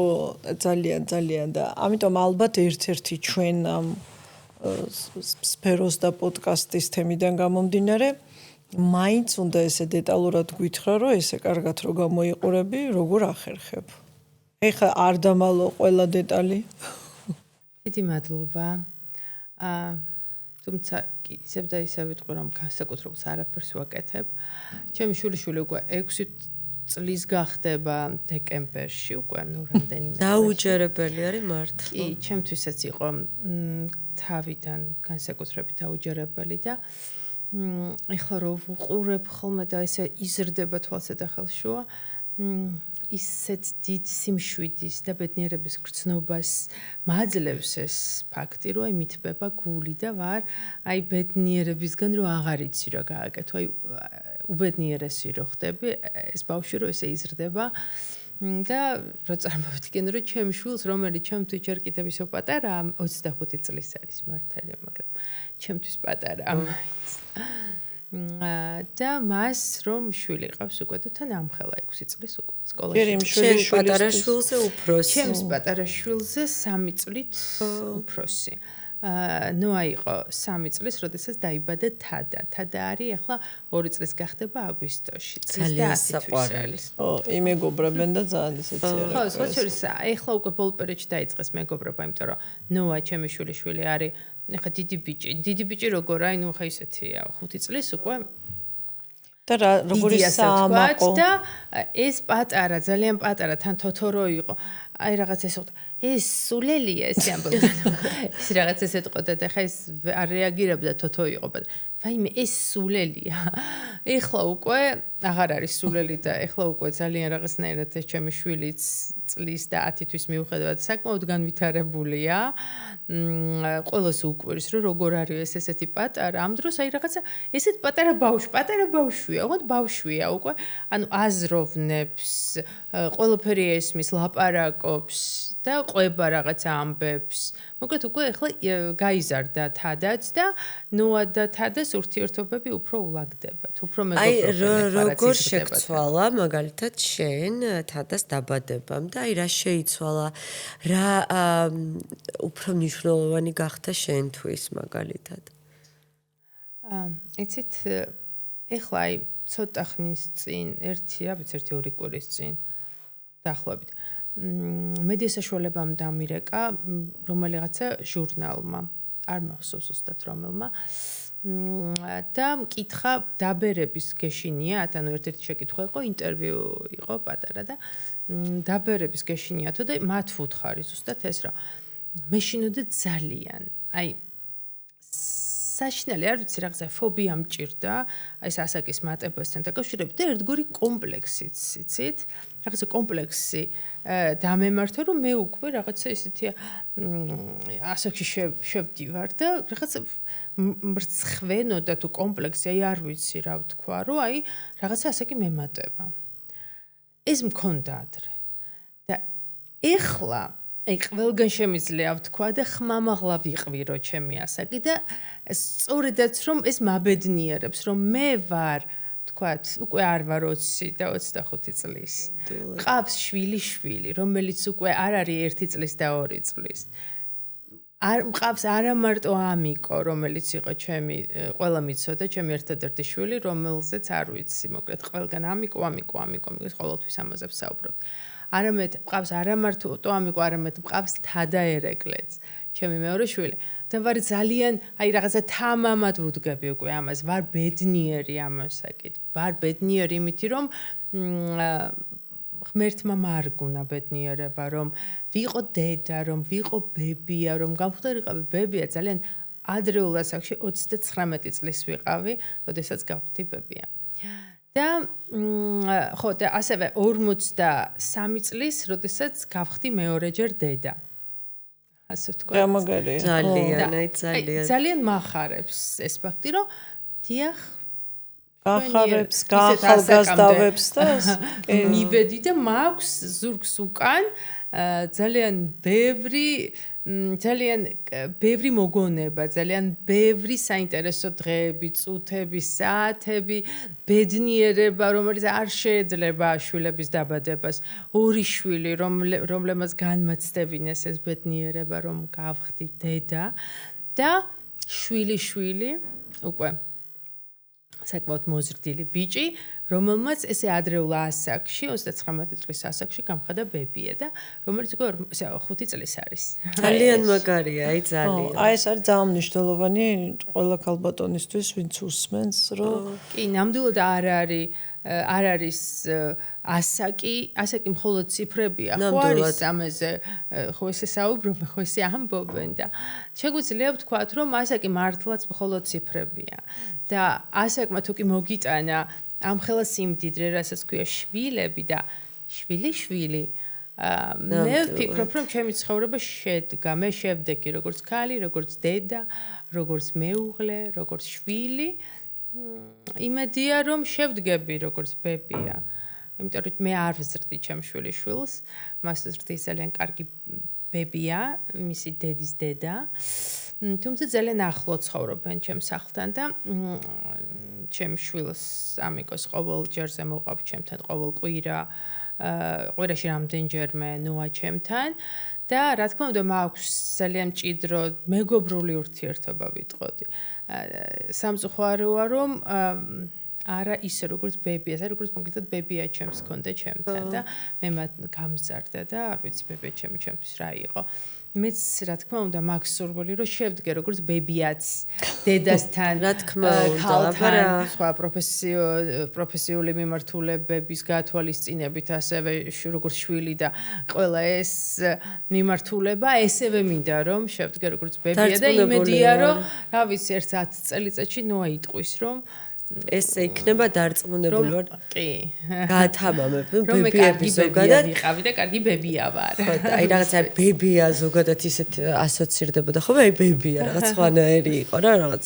S2: ძალიან და ამიტომ ალბათ ერთ-ერთი ჩვენ ამ სფეროს და პოდკასტის თემიდან გამომდინარე, მაინც უნდა ესე დეტალურად გითხრა, რომ ესე კარგად რომ გამოიყურები, როგორ ახერხებ. ეხა არ დამალო ყველა დეტალი.
S3: დიდი მადლობა. თუმცა ისევ და ისევ ვიტყვი რომ განსაკუთრებულს არაფერს ვაკეთებ. ჩემი შვილიშვილი უკვე 6 წლის გახდება დეკემბერში უკვე ნუ რამდენიმე
S1: დაუჯერებელი არის მართლა.
S3: კი, ჩემთვისაც იყო თავიდან განსაკუთრებით დაუჯერებელი და ეხლა რომ ვუყურებ ხოლმე და ესე იზრდება თვალსა და ხელშუა, ისეთ დიდ სიმშვიდის და ბედნიერების გრძნობას მაძლევს ეს ფაქტი, რომ აი მithbeba გული და ვარ აი ბედნიერებისგან რომ აღარ იცი რა გააკეთო, აი უბედნიერესი რო ხდები, ეს ბავშვი რო ესე იზრდება და რო წარმოვიდგენ რომ ჩემი შვილს რომელიც ჩემთვის ჯერ კიდევ ისო პატარა 25 წლის არის მართალია მაგრამ ჩემთვის პატარა და მას რომ შვილი ყავს უკვე და თან ამხელა 6 წლის უკვე სკოლაში
S1: შენ პატარა შვილზე უფროსი
S3: ჩემს პატარა შვილზე 3 წლით უფროსი ნოა იყო 3 წლის, როდესაც დაიბადა თადა. თადა არის ახლა 2 წლის გახდება აგვისტოში.
S1: ძალიან საყვარელი.
S2: იმეგობრებენ და ძალიან ისეთი არა.
S3: ხო, სწორედ, ახლა უკვე ბოლო პერიოდში დაიწყეს მეგობრობა, იმიტომ რომ ნოა ჩემი შვილი არის, ახლა დიდი ბიჭი როგორ აი, ნუ ხა ისეთია, 5 წლის უკვე
S2: და როგორი საამაყო
S3: და ეს პატარა, ძალიან პატარა, თან თოთორო იყო. აი რაღაც ეს ეს სულელია ეს ამბობდა. ეს რაღაც ეს ეთყოდა და ხა ეს არ რეაგირებდა თოთო იყო, ვაიმე ეს სულელია. ეხლა უკვე აღარ არის სულელი და ეხლა უკვე ძალიან რაღაცნაირად ეს ჩემი შვილიც წლის და 10 თვის მიუხედავად საკმაოდ განვითარებულია. ყველას უკვირს რომ როგორ არის ესეთი პატარა. ამ დროს აი რაღაცა ესეთ პატარა ბავშვია, უბრალოდ ბავშვია უკვე. ანუ აზროვნებს, ყველაფერი ესმის, ლაპარაკობს და ყვება რაღაც ამბებს. მოკლედ უკვე ახლა გაიზარდა თადაც და ნოა და თადას ურთიერთობები უფრო ულაგდებათ, უფრო მეგობრობენ.
S1: აი როგორ შეცვალა მაგალითად შენ თადას დაბადებამ და აი რა შეიცვალა, რა უფრო მნიშვნელოვანი გახდა შენთვის მაგალითად?
S3: იცით, ახლა აი ცოტა ხნის წინ, ერთი 2 კვირის წინ დაახლოებით მედია საშუალებამ დამირეკა რომელიღაცა ჟურნალმა, არ მახსოვს ზუსტად რომელმა და მკითხა დაბერების გეშინიათ, ანუ ერთ-ერთი შეკითხვა იყო, ინტერვიუ იყო პატარა და დაბერების გეშინიათო და მათ ვუთხარი ზუსტად ეს რა. მე შინოდა ძალიან, აი საშინელი არ ვიცი რაღაცა ფობია მჭირდა, აი ასაკის მატებასთან დაკავშირებით და ერთგვარი კომპლექსიც, იცით? რაღაცა კომპლექსი დამემართა რომ მე უკვე რაღაცა ისეთია ასაკში შევდივარ და რაღაცა მრცხვენო და თუ კომპლექსი აი არ ვიცი რა ვთქვა რომ აი რაღაცა ასაკი მემატება. ეს მქონდა ადრე. და ეხლა აი ყველგან შემიძლია ვთქვა და ხმამაღლა ვიყვირო ჩემი ასაკი და სწორედაც რომ ეს მაბედნიერებს რომ მე ვარ თქვათ, უკვე არ ვარ 20 და 25 წლის. ყავს შვილი, რომელიც უკვე არ არის 1 წლის და 2 წლის. არ მყავს არა მარტო ამიკო, რომელიც იყო ჩემი ყველა მიცოდა, ჩემი ერთადერთი შვილი, რომელზეც არ ვიცი, მოკლედ ყველგან ამიკო, ყოველთვის ამაზე ვსაუბრობთ. არამედ მყავს არა მარტო ამიკო, არამედ მყავს თადა ერეკლეც, ჩემი მეორე შვილი. და ვარ ძალიან, აი რაღაცა თამამად ვუდგები უკვე ამას, ვარ ბედნიერი ამასაკით. ვარ ბედნიერი იმითი, რომ ღმერთმა მარგუნა ბედნიერება, რომ ვიყო დედა, რომ ვიყო ბებია, რომ გამხდარიყავი ბებია, ძალიან ადრეულ ასაკში 39 წლის ვიყავი, როდესაც გავხდი ბებია. და ხო, და ასევე 43 წლის, როდესაც გავხდი მეორეჯერ დედა. ასე ვთქვა. ძალიან მახარებს ეს ფაქტი, რომ დიახ
S2: ახარებს, გაახალგაზრდავებს და
S3: მივედი და მაქვს ზურგს უკან ძალიან ბევრი მოგონება, ძალიან ბევრი საინტერესო დღეები, წუთები, საათები, ბედნიერება, რომელიც არ შეეძლება შვილების დაბადებას. 2 შვილი, რომლებმაც განმაცდებინეს ეს ბედნიერება, რომ გავხდი დედა და შვილი უკვე საკმაოდ მოზრდილი ბიჭი, რომელმაც ესე ადრეულ ასაკში, 39 წლის ასაკში გამხდა ბებია და რომელიც უკვე 5 წლის არის.
S1: ძალიან მაგარია, აი ძალიან.
S2: აი ეს არის ძალიან მნიშვნელოვანი ყველა ქალბატონისთვის, ვინც უსმენს, რომ
S3: კი, ნამდვილად არ არის ასაკი მხოლოდ ციფრებია, ხო არის ამაზე, ხო ესე საუბრობენ, ხო ესე ამბობენ და შეგვიძლია ვთქვათ, რომ ასაკი მართლაც მხოლოდ ციფრებია. და ასაკმა თუ კი მოგიტანა ამხელა სიმდიდრე, რასაც ქვია შვილები და შვილი, მე ვფიქრობ, რომ ჩემი ცხოვრება შედგა, მე შევდეგი როგორც ქალი, როგორც დედა, როგორც მეუღლე, როგორც შვილი. იმედია რომ შევდგები როგორც ბებია. იმიტომ რომ მე არ ვზრდი ჩემ შვილიშვილს, მას ზრდის ძალიან კარგი ბებია, მისი დედის დედა. თუმცა ძალიან ახლო ცხოვრობენ ჩემ სახლთან და ჩემ შვილს ამიკოს ყოველ ჯერზე მოყავს ჩემთან ყოველ კვირა, კვირაში რამდენჯერმე ნოა ჩემთან და რა თქმა უნდა მაქვს ძალიან მჭიდრო მეგობრული ურთიერთობა ვიტყოდი. სამწუხაროა რომ არა ისე როგორც ბებია, როგორც მოკლედ ბებია ჩემს ჰქონდა ჩემთან და მე მათ გამზარდა და არ ვიცი ბებია ჩემთვის რა იყო. მეც რა თქმა უნდა მაქვს სურვილი რომ შევდგე როგორც ბებიაც დედასთან
S1: რა თქმა უნდა
S3: აბარა სხვა პროფესიული მიმართულებების გათვალისწინებით ასევე როგორც შვილი და ყველა ეს მიმართულება ესევე მინდა რომ შევდგე როგორც ბებია და იმედია რომ რა ვიცი ერთ 10 წელიწადში ნოა იტყვის რომ
S1: ესე იქნება დარწმუნებული ვარ.
S3: კი.
S1: გაათამამებ ბებიები ზოგადად
S3: ვიყავი და კარგი ბებია ვარ.
S1: ხო, აი რაღაცა ბებია ზოგადად ისეთ ასოცირდებოდა ხოლმე, აი ბებია რაღაც სხვანაირი იყო რა, რაღაც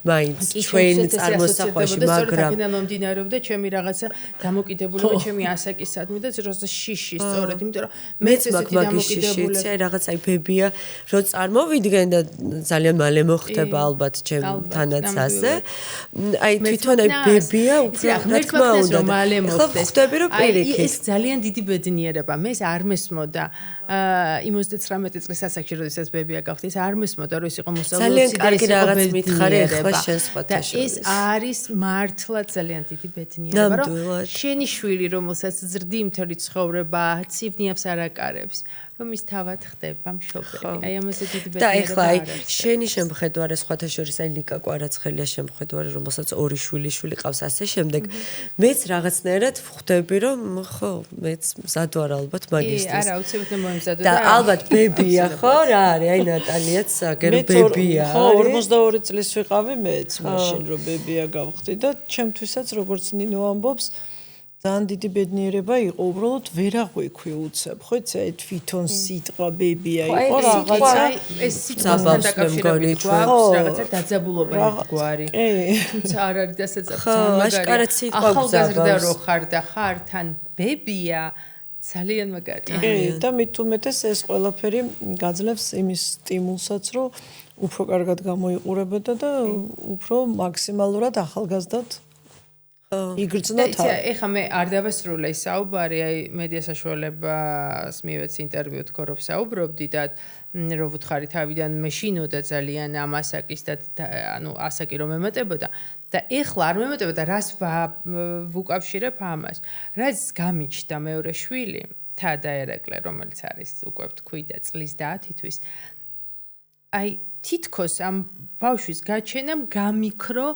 S1: მაინც ჩვენ წარმოსახვაში, მაგრამ
S3: აქედან მომდინარეობდა ჩემი რაღაცა დამოკიდებულება ჩემი ასაკისადმი და როცა შიში სწორედ, იმიტომ რომ
S1: მეც მაქვს მაგის შიში, აი რაღაც აი ბებია რო წარმოვიდგენ და ძალიან მალე მოხდება ალბათ ჩემთანაც ასე. აი თვითონ აი ბებია უფრო რა თქმა უნდა
S3: მალე მოხდეს.
S1: ხვდები რომ პირიქით.
S3: ეს ძალიან დიდი ბედნიერება. მე არ მესმოდა 59 წლის ასაკში როდესაც ბებია გავხდი, არ მესმოდა რომ ის იყო მოსწავლეები
S1: და ის რაღაც მითხარი ახლა შენ სხვათა შორის.
S3: ეს არის მართლა ძალიან დიდი ბედნიერება, რომ შენი შვილი რომელსაც ზრდი მთელი ცხოვრება, ცივნიავს არ აკარებს. რომ ის თავად ხდება მშობელი. აი ამაზე დიდი ბედნიერება.
S1: და ეხლა აი შენი შემხედვარე სხვათა შორის აი ლიკა კვარაცხელია შემხედვარე, რომელსაც ორი შვილი ყავს ასე შემდეგ. მეც რაღაცნაირად ვხვდები რომ ხო, მეც მზად ვარ ალბათ მაგისტრის.
S3: არა, უცებად მომემზადო
S1: და ალბათ ბებია ხო რა არის? აი ნატალიაც აგერ ბებია.
S2: ხო, 42 წლის ვიყავი მეც მაშინ რომ ბებია გავხდი და ჩემთვისაც როგორც ნინო ამბობს ძალიან დიდი ბედნიერება იყო, უბრალოდ ვერ აღვიქვი უცებ, ხო იცი, აი თვითონ სიტყვა ბებია იყო რაღაცა,
S3: ეს სიტყვასთან დაკავშირებით გვაქვს რაღაცა დაძაბულობა გვარი. თუმცა არ არის დასაძაბულობა.
S1: აშკარად სიტყვა გვაქვს.
S3: ახალგაზრდა რო ხარ და ხარ თან ბებია ძალიან მაგარია.
S2: და მით უმეტეს ეს ყველაფერი გაძლევს იმის სტიმულსაც, რომ უფრო კარგად გამოიყურებოდა და უფრო მაქსიმალურად ახალგაზრდად იგრძნოთ.
S3: ეხლა მე არ დავასრულე ის საუბარი, აი მედია საშუალებას მივეცი ინტერვიუ თქო რომ საუბრობდი და რომ ვუთხარი თავიდან მეშინოდა ძალიან ამ ასაკის და ანუ ასაკი რომ ემატებოდა და ეხლა არ მემატებოდა რას ვუკავშირებ ამას. რაც გამიჩნდა მეორე შვილი, თადა ერეკლე, რომელიც არის უკვე თქვი და წლის და 10 თვის. აი თითქოს ამ ბავშვის გაჩენამ გამიქრო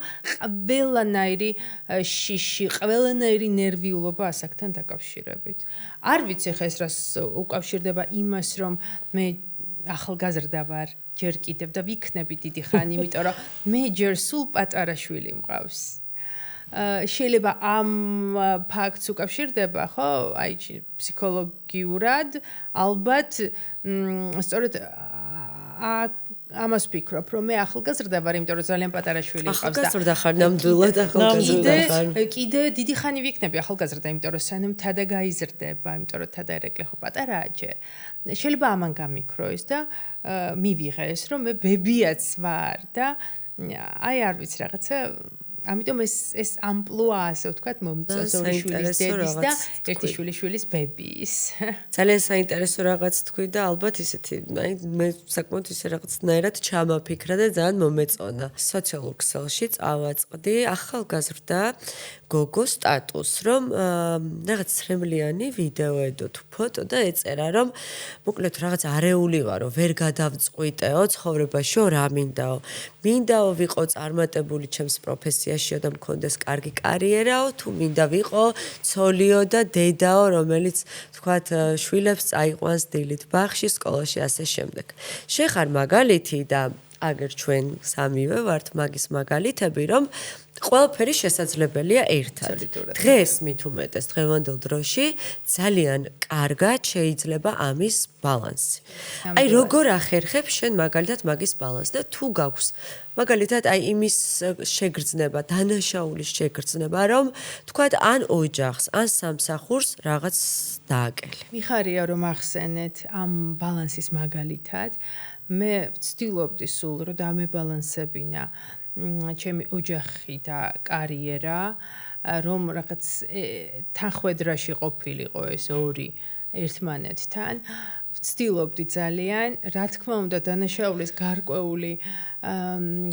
S3: ყველანაირი შიში, ყველანაირი ნერვიულობა ასაკთან დაკავშირებით. არ ვიცი ხა ეს რას უკავშირდება იმას, რომ მე ახალგაზრდა ვარ, ჯერ კიდევ და ვიქნები დიდი ხანი, იმიტომ რომ მე ჯერ სულ პატარა შვილი მყავს. შეიძლება ამ ფაქტს უკავშირდება, ხო? აი ფსიქოლოგიურად ალბათ სწორედ ამას ვფიქრობ, რომ მე ახალგაზრდა ვარ, იმიტომ რომ ძალიან პატარა შვილი მყავს და
S1: ახალგაზრდა ხარ, ნამდვილად ახალგაზრდა ხარ.
S3: კიდე დიდი ხანი ვიქნები ახალგაზრდა, იმიტომ რომ სანამ თადა გაიზრდება, იმიტომ რომ თადა ერეკლე ხო პატარაა ჯერ. შეიძლება ამან გამიქრო ეს და მივიღე ეს, რომ მე ბებიაც ვარ და აი არ ვიცი რაღაცა ამიტომ ეს ამპლუა ასე ვთქვათ მომწონს ორი შვილის დედის და ერთი შვილიშვილის ბებიის.
S1: ძალიან საინტერესო რაღაც თქვი და ალბათ ისეთი, აი მე საკმაოდ ისე რაღაცნაირად ჩამაფიქრა და ძალიან მომეწონა. სოციალურ ქსელში წავაწყდი ახალგაზრდა გოგო სტატუსს, რომ რაღაც ცრემლიანი ვიდეოედო თუ ფოტო და ეწერა, რომ მოკლედ რაღაც არეული ვარო, ვერ გადავწყვიტეო ცხოვრებაშიო რა მინდაო. მინდაო ვიყო წარმატებული ჩემს პროფესიაშიო და მქონდეს კარგი კარიერაო, თუ მინდა ვიყო ცოლიო და დედაო, რომელიც თქვათ შვილებს წაიყვანს დილით ბაღში, სკოლაში ასე შემდეგ. შეხარ მაგალითი და აგერ ჩვენ სამივე ვართ მაგის მაგალითები, რომ ყველაფერი შესაძლებელია ერთად. დღეს მით უმეტეს დღევანდელ დროში ძალიან კარგად შეიძლება ამის ბალანსი. აი როგორ ახერხებ შენ მაგალითად მაგის ბალანსს და თუ გაქვს მაგალითად აი იმის შეგრძნება, დანაშაულის შეგრძნება, რომ თქვათ ან ოჯახს, ან სამსახურს რაღაც დააკელი.
S3: მიხარია რომ ახსენეთ ამ ბალანსის მაგალითად, მე ვცდილობდი სულ რომ დამებალანსებინა ჩემი ოჯახი და კარიერა, რომ რაღაც თანხვედრაში ყოფილიყო ეს ორი ერთმანეთთან. ვცდილობდი ძალიან, რა თქმა უნდა, დანაშაულის გარკვეული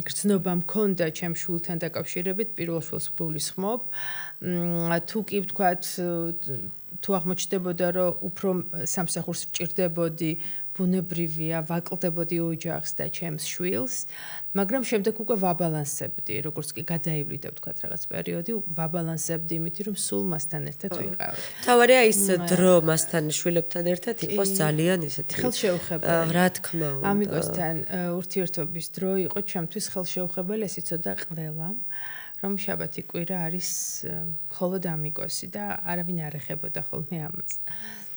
S3: გრძნობა მქონდა ჩემ შვილთან დაკავშირებით, პირველ შვილს გულისხმობ. თუ კი ვთქვათ, თუ აღმოჩნდებოდა, რომ უფრო სამსახურს ვჭირდებოდი, ბუნებრივია, ვაკლდებოდი ოჯახს და ჩემს შვილს, მაგრამ შემდეგ უკვე ვაბალანსებდი, როგორც კი გადაივლიდა, ვთქვათ, რაღაც პერიოდი, ვაბალანსებდი იმით, რომ სულ მასთან ერთად ვიყავი.
S1: თავარია ის დრო მასთან შვილებთან ერთად იყოს ძალიან ისეთი
S3: ხელშეუხებელი.
S1: რა თქმა უნდა.
S3: ამიგოსთან ურთიერთობის დრო იყო ჩემთვის ხელშეუხებელი, ეს იცოდა ყველამ. რომ შაბათი კვირა არის მხოლოდ ამიგოსი და არავინ არ ეხებოდა ხოლმე ამას.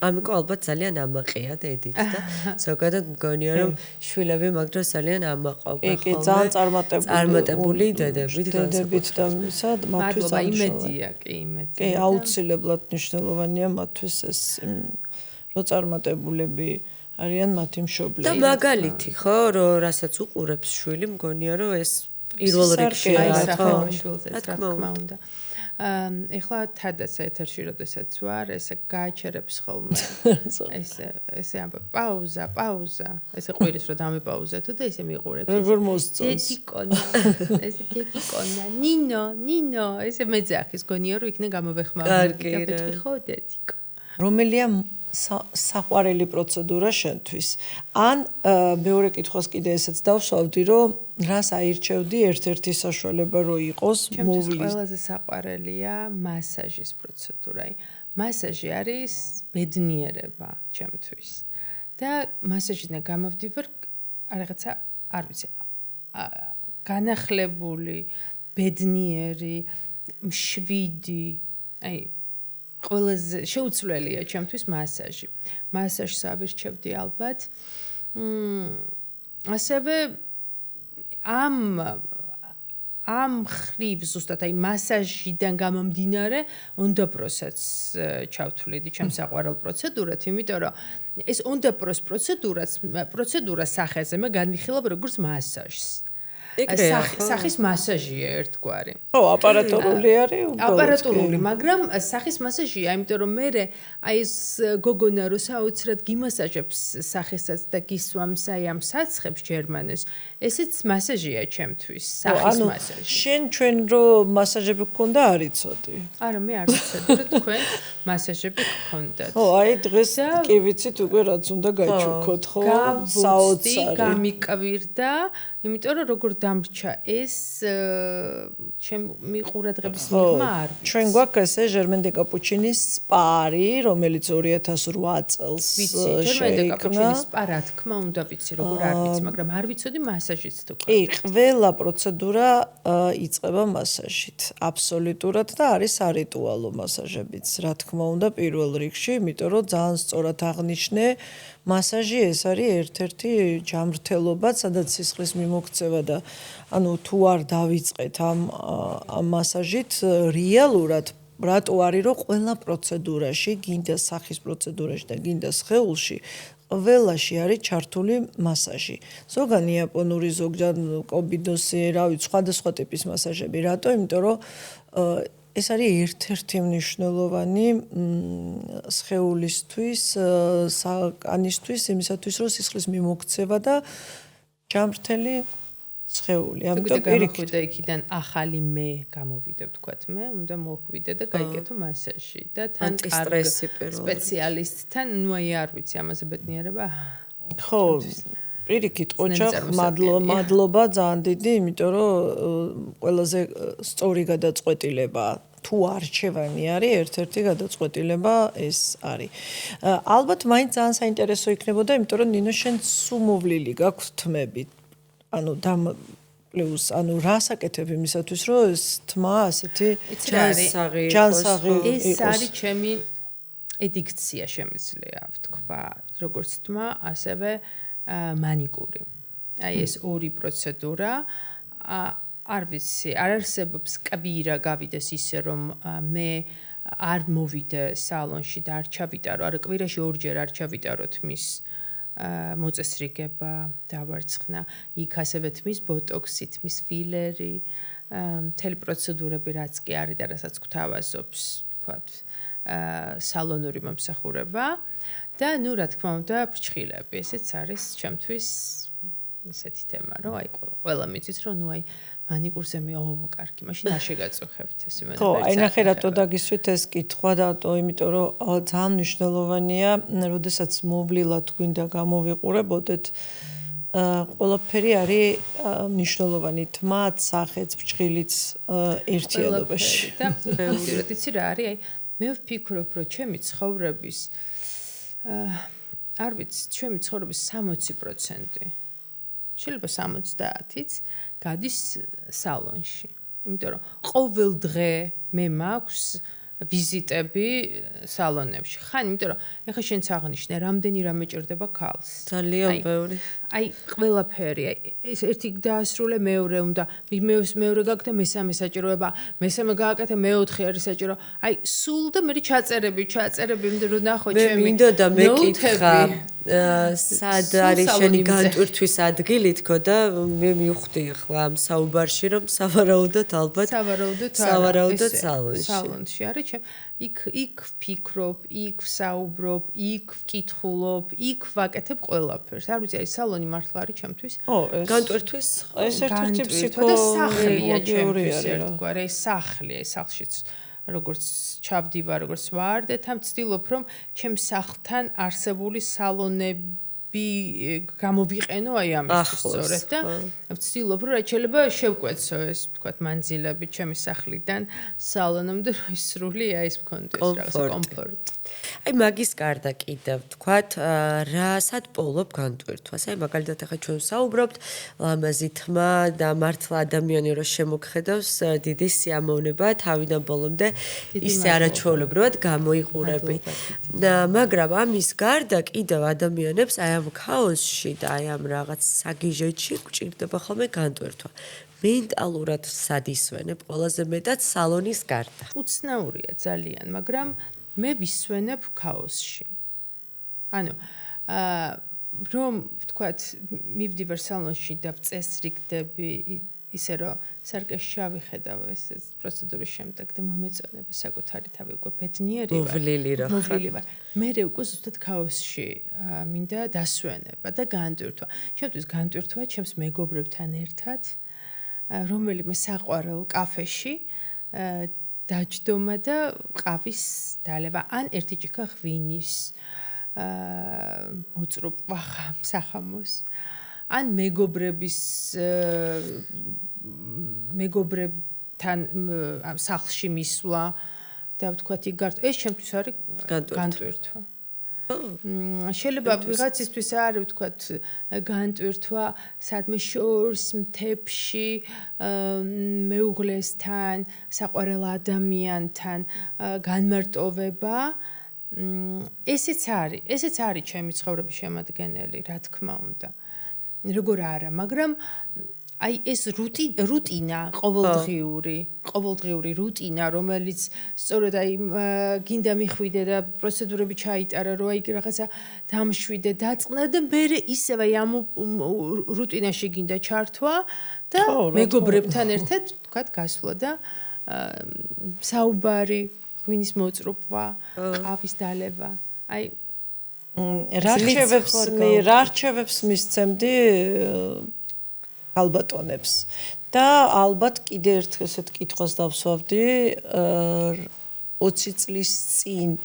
S1: ამიკო ალბათ ძალიან ამაყია დედით და ზოგადად მგონია რომ შვილები მაგ დროს ძალიან ამაყობენ
S2: ხოლმე. კი, ძალიან
S1: წარმატებული დედებით
S2: და ისა მათთვის
S3: იმედია, კი, იმედია.
S2: კი, აუცილებლად მნიშვნელოვანია მათთვის ეს რომ წარმატებულები არიან მათი მშობლები.
S1: და მაგალითი ხო, რომ რასაც უყურებს შვილი, მგონია რომ ეს პირველ რიგში
S3: რა თქმა უნდა. ეხლა თადაც ეთერში როდესაც ვარ, ესე გააჩერებს ხოლმე. ესე ამბობ, პაუზა. ესე ყვირის რომ დამეპაუზეთო და ესე მიყურებს.
S2: როგორ მოსწონს.
S3: დედიკონა, ნინო, ესე მეძახის გონია რომ იქნე გამოვეხმაურები და მეთქი ხო დედიკო.
S2: რომელია საყვარელი პროცედურა შენთვის? ან მეორე კითხვას კიდე ესეც დავსვავდი, რომ რას აირჩევდი ერთ-ერთი საშუალება რო იყოს მოვლის?
S3: ყველაზე საყვარელია მასაჟის პროცედურა. მასაჟი არის ბედნიერება ჩემთვის. და მასაჟიდან გამოვდივარ რაღაცა, არ ვიცი, განახლებული, ბედნიერი, მშვიდი, აი ყველაზე შეუცვლელია ჩემთვის მასაჟი. მასაჟს ავირჩევდი ალბათ. ასევე ამ ხრივ ზუსტად აი მასაჟიდან გამომდინარე უნდაბროსაც ჩავთვლიდი ჩემს საყვარელ პროცედურად, იმიტომ რომ ეს უნდაბროს პროცედურა სახეზე მე განვიხილავ როგორც მასაჟს. სახის მასაჟია ერთგვარი.
S2: ხო, აპარატურული არის უბრალოდ.
S3: აპარატურული, მაგრამ სახის მასაჟია, იმიტომ რომ მე აი ეს გოგონა რო საოცრად გიმასაჟებს სახესაც და გისვამს აი ამ საცხებს ჯერმანეს, ესეც მასაჟია ჩემთვის, სახის მასაჟი.
S2: შენ ჩვენ რო მასაჟები გქონდა არ იცოდი?
S3: არა, მე არ ვიცოდი, რომ თქვენ მასაჟები გქონდათ.
S2: ხო, აი დღეს კი ვიცით უკვე რაც უნდა გაჩუქოთ, ხო?
S3: საოცარი. გამიკვირდა, იმიტომ რომ როგორ დამრჩა ეს ჩემი ყურადღების მიღმა არ ვიცი.
S2: ჩვენ გვაქვს ესე ჟერმენ დე კაპუჩინის სპარი, რომელიც 2008 წელს
S3: შეიქმნა. ჟერმენ დე კაპუჩინის სპა, რა თქმა უნდა ვიცი, როგორ არ ვიცი, მაგრამ არ ვიცოდი მასაჟიც თუ
S2: კი, ყველა პროცედურა იწყება მასაჟით. აბსოლუტურად და არის არიტუალო მასაჟებიც, რა თქმა უნდა, პირველ რიგში, იმიტომ რომ ძალიან სწორად აღნიშნე, მასაჟი ეს არის ერთ-ერთი ჯანმრთელობა, სადაც სისხლის მიმოქცევა და ანუ თუ არ დავიწყეთ ამ მასაჟით რეალურად რატო არის რომ ყველა პროცედურაში, გინდა სახის პროცედურაში და გინდა სხეულში ყველაში არის ჩართული მასაჟი. ზოგან იაპონური, ზოგან კობიდოსი, რა ვიცი, სხვადასხვა ტიპის მასაჟები. რატო? იმიტომ რომ ეს არის ერთ-ერთი მნიშვნელოვანი სხეულისთვის, საკანისთვის, იმისათვის, რომ სისხლის მიმოქცევა და ჯანმრთელი სხეული.
S3: ამიტომ პირიქით იქიდან ახალი მე გამოვიდე, ვთქვათ მე, უნდა მოხვიდე და გაიგეთო მასაჟი და თან კარგ სპეციალისტთან, ნუ აი არ ვიცი ამაზე ბედნიერება.
S2: ხო, პირიქით ოჯახ, მადლობა ძალიან დიდი, იმიტომ რომ ყველაზე სწორი გადაწყვეტილება თუ არჩევანი არის, ერთ-ერთი გადაწყვეტილება ეს არის. ალბათ მაინც ძალიან საინტერესო იქნებოდა, იმიტომ რომ ნინო შენ სულ მოვლილი გაქვს თმები. ანუ პლუს ანუ რასაკეთებ იმისათვის რომ ეს თმა ასეთი ჯანსაღი
S3: ეს არის ჩემი ედიქცია შემიძლია ვთქვა როგორც თმა ასევე მანიკური აი ეს ორი პროცედურა არ ვიცი არ არსებობს კვირა გავიდეს ისე რომ მე არ მოვიდე სალონში და არ ჩავიტარო არა კვირაში ორჯერ არ ჩავიტარო თმის მოწესრიგება დავარცხნა იქ ასევე თმის ბოტოქსი თმის ფილერი მთელი პროცედურები რაც კი არის და რასაც გვთავაზობს თქვათ სალონური მომსახურება და ნუ რა თქმა უნდა ფრჩხილები ესეც არის ჩემთვის ესეთი თემა რომ აი ყველა მიცის რომ ნუ აი მანიკურზე მე კარგი მაშინ არ შეგაწუხებთ ეს იმენა
S2: ხო აი ნახე რატო დაგისვით ეს კითხვა და იმიტომ რომ ძალიან მნიშვნელოვანია როდესაც მოვლილად გვინდა გამოვიყურებოდეთ ყველაფერი არის მნიშვნელოვანი თმაც სახეც ფრჩხილიც ერთიანობაში
S3: და იცი რა არის აი მე ვფიქრობ რომ ჩემი ცხოვრების არ ვიცი ჩემი ცხოვრების 60% შეიძლება 70-იც გადის სალონში. იმიტომ რომ ყოველ დღე მე მაქვს ვიზიტები სალონებში. ხან, იმიტომ რომ ეხლა შენც აღნიშნე, რამდენი რამე ჭირდება ქალს.
S1: ძალიან ბევრი.
S3: აი, ყველაფერი, ეს ერთი დაასრულე, მეორე უნდა, მეორე გააკეთე, მესამე საჭიროება, მესამე გააკეთე, მეოთხე არის საჭირო. აი, სულ და მე ჩაწერები, იმიტომ რომ ნახო ჩემი.
S1: მე მინდოდა და მეკითხა, სად არის შენი განტვირთვის ადგილი თქო და მე მივხვდი ახლა ამ საუბარში რომ სავარაუდოდ ალბათ სავარაუდოდ
S3: სალონში არის ჩემ იქ ვფიქრობ, იქ ვსაუბრობ, იქ ვკითხულობ, იქ ვაკეთებ ყველაფერს. არ ვიცი, აი სალონი მართლა არის ჩემთვის.
S2: განტვირთვის ეს ერთ-ერთი
S3: ფსიქოლოგია ჩემთვის ერთგვარი, ეს სახლია, ეს სახლშიც როგორც ჩავდივა, როგორც ვარ და თან ვცდილობ რომ ჩემ სახლთან არსებული სალონები გამოვიყენო აი ამისთვის სწორედ და ვცდილობ რომ რაც შეიძლება შევკვეცო ეს თქვათ მანძილები ჩემი სახლიდან სალონამდე რომ ისრულია ის მქონდეს რაღაცა კომფორტი.
S1: აი მაგის გარდა კიდევ თქვათ რასად პოულობ განტვირთვას. აი მაგალითად ახლა ჩვენ ვსაუბრობთ ლამაზი თმა და მართლა ადამიანი რო შემოგხედავს დიდი სიამოვნება თავიდან ბოლომდე ისე არაჩვეულებრივად გამოიყურები. მაგრამ ამის გარდა კიდევ ადამიანებს აი ამ ქაოსში და აი ამ რაღაც საგიჟეთში გვჭირდება ხოლმე განტვირთვა. მენტალურად სად ისვენებ ყველაზე მეტად სალონის გარდა.
S3: უცნაურია ძალიან, მაგრამ მე ვისვენებ ქაოსში. ანუ რომ ვთქვათ, მივდივარ სალონში და ვწესრიგდები ისე რომ სარკეში შევიხედავ ეს პროცედურის შემდეგ და მომეწონება საკუთარი თავი უკვე ბედნიერი ვარ. მოვლილი ვარ. მე უკვე ზუსტად ქაოსში მინდა დასვენება და განტვირთვა. ჩემთვის განტვირთვა ჩემს მეგობრებთან ერთად რომელიმე საყვარელ კაფეში დაჯდომა და ყავის დალევა ან ერთი ჭიქა ღვინის მოწრობა სახამოს ან მეგობრებთან სახლში მისვლა და ვთქვათ ეს ჩემთვის არის განტვირთვა. შეიძლება ვიღაცისთვის არის ვთქვათ განტვირთვა სადმე შორს მთებში მეუღლესთან საყვარელ ადამიანთან განმარტოვება ესეც არის ჩემი ცხოვრების შემადგენელი რა თქმა უნდა როგორ არა მაგრამ აი ეს რუტინა ყოველდღიური რუტინა რომელიც სწორედ აი გინდა მიხვიდე და პროცედურები ჩაიტარა რომ აი რაღაცა დამშვიდე დაწყნა და მე ისევ აი ამ რუტინაში გინდა ჩართვა და მეგობრებთან ერთად თქვათ გასვლა და საუბარი ღვინის მოწრობა ყავის დალევა აი
S2: რა რჩევებს მისცემდი ალბატონებს და ალბათ კიდე ერთ ესეთ კითხვას დავსვავდი 20 წლის წინ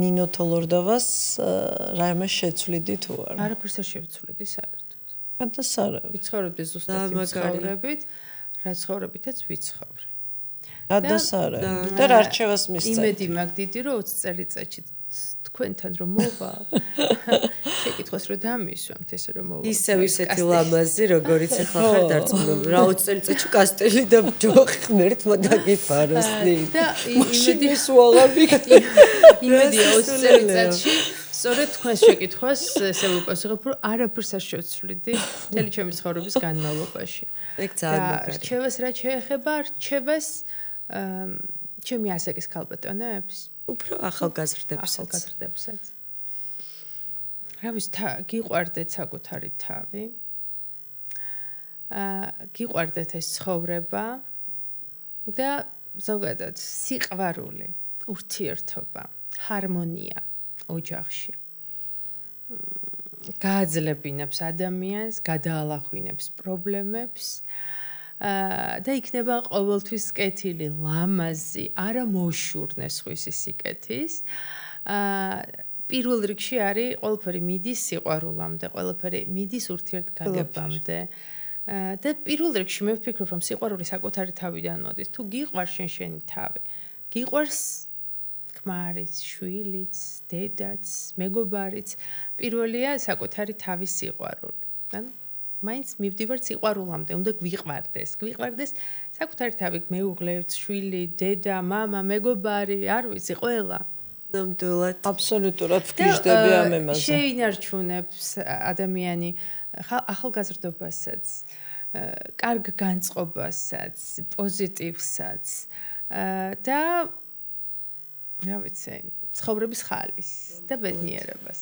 S2: ნინო თოლორდავას რაიმე შეცვლიდი თუ არა
S3: არაფერს არ შევცვლიდი საერთოდ
S2: გადასარევი
S3: ვიცხოვრობდი ზუსტად იმ ცხოვრებით რა ცხოვრებითაც ვიცხოვრე
S2: გადასარევი და რა რჩევას მისცემ
S3: იმედი მაგ დიდი რომ 20 წელიწადში თქვენთან რომ მოვალ. შეკითხოს რომ დამისვამთ ესე რომ მოვალ.
S1: ისეთი ლამაზი, როგორიც ახლა ხარ დარწმუნებული. რა 20 წელიწადში კასტელი და ჯოხი ღმერთმა დაგიფაროს.
S3: და იმედი
S2: სუაღარ ვიქდი.
S3: იმედია 20 წელიწადში სწორედ თქვენს შეკითხვას ესე ვუპასუხებ, რომ არაფერს არ შევცვლიდი მთელი ჩემი ცხოვრების განმავლობაში.
S1: ეგ ძალიან მაგარი.
S3: რჩევას რა შეეხება, რჩევას ჩემი ასაკის ქალბატონებს?
S1: უფრო ახალგაზრდებსაც.
S3: რავის გიყვარდეთ საკუთარი თავი? გიყვარდეთ ეს ცხოვრება და ზოგადად სიყვარული, ურთიერთობა, ჰარმონია ოჯახში. გააძლებინებს ადამიანს, გადაალახვინებს პრობლემებს და იქნება ყოველთვის კეთილი, ლამაზი, არა მოშურნეს ხვისი სიკეთის. პირველ რიგში არის ყველაფერი მიდის სიყვარულამდე, ყველაფერი მიდის ურთიერთგაგებამდე. და პირველ რიგში მე ვფიქრობ, რომ სიყვარული საკუთარი თავიდან მოდის. თუ გიყვარს შენი თავი, გიყვარს ქმარიც, შვილიც, დედაც, მეგობარიც, პირველია საკუთარი თავის სიყვარული. ანუ მაინც მივდივართ სიყვარულამდე, უნდა გვიყვარდეს. გვიყვარდეს საკუთარი თავი, მეუღლე, შვილი, დედა, მამა, მეგობარი, არ ვიცი, ყველა.
S1: ნამდვილად.
S2: აბსოლუტურად ვგიჟდები ამ ემაზე.
S3: შეინარჩუნებს ადამიანი ახალგაზრდობასაც, კარგ განწყობასაც, პოზიტივსაც და რა ვიცი, ცხოვრების ხალისს და ბედნიერებას.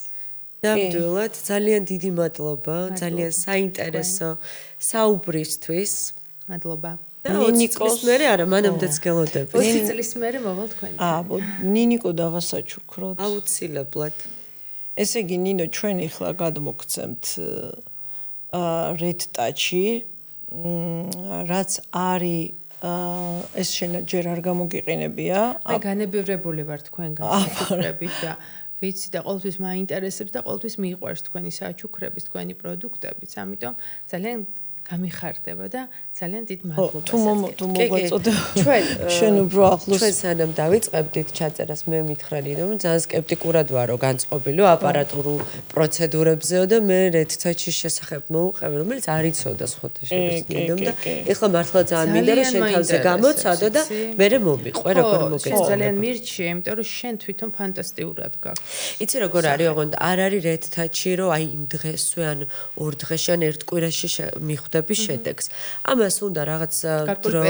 S1: ნამდვილად, ძალიან დიდი მადლობა, ძალიან საინტერესო საუბრისთვის.
S3: მადლობა.
S1: და 20 წლის მერე არა, მანამდეც გელოდები.
S3: 20 წლის მერე მოვალ თქვენთან.
S2: ნინიკო დავასაჩუქროთ.
S1: აუცილებლად.
S2: ესე იგი, ნინო, ჩვენ ახლა გადმოგცემთ Red Touch-ი, რაც არის ეს ჯერ არ გამოგიყენებია.
S3: მე განებივრებული ვარ თქვენგან საჩუქრებით და ვიცი და ყოველთვის მაინტერესებს და ყოველთვის მიყვარს თქვენი საჩუქრების, თქვენი პროდუქტებიც, ამიტომ ძალიან გამიხარდება და ძალიან დიდ მადლობას.
S2: თუ მოგვაწოდე შენ უფრო ახლოს
S1: ჩვენ სანამ დავიწყებდით ჩაწერას მე მითხრალი რომ ძალიან სკეპტიკურად ვარო განწყობილი აპარატურულ პროცედურებზეო და მე Red Touch-ის შესახებ მოვუყევი რომელიც არ იცოდა სხვათა შორის ნინომ და ეხლა მართლა ძალიან მინდა რომ შენ თავზე გამოცადო და მე მომიყვე როგორ მოგეწონება.
S3: ძალიან მირჩი, იმიტომ რომ შენ თვითონ ფანტასტიკურად გაქვს.
S1: იცი როგორ არის ოღონდ არ არის Red Touch-ი რომ აი იმ დღესვე ან ორ დღეში ან ერთ კვირაში მიხვდები შედეგს. ამას უნდა რაღაც დრო.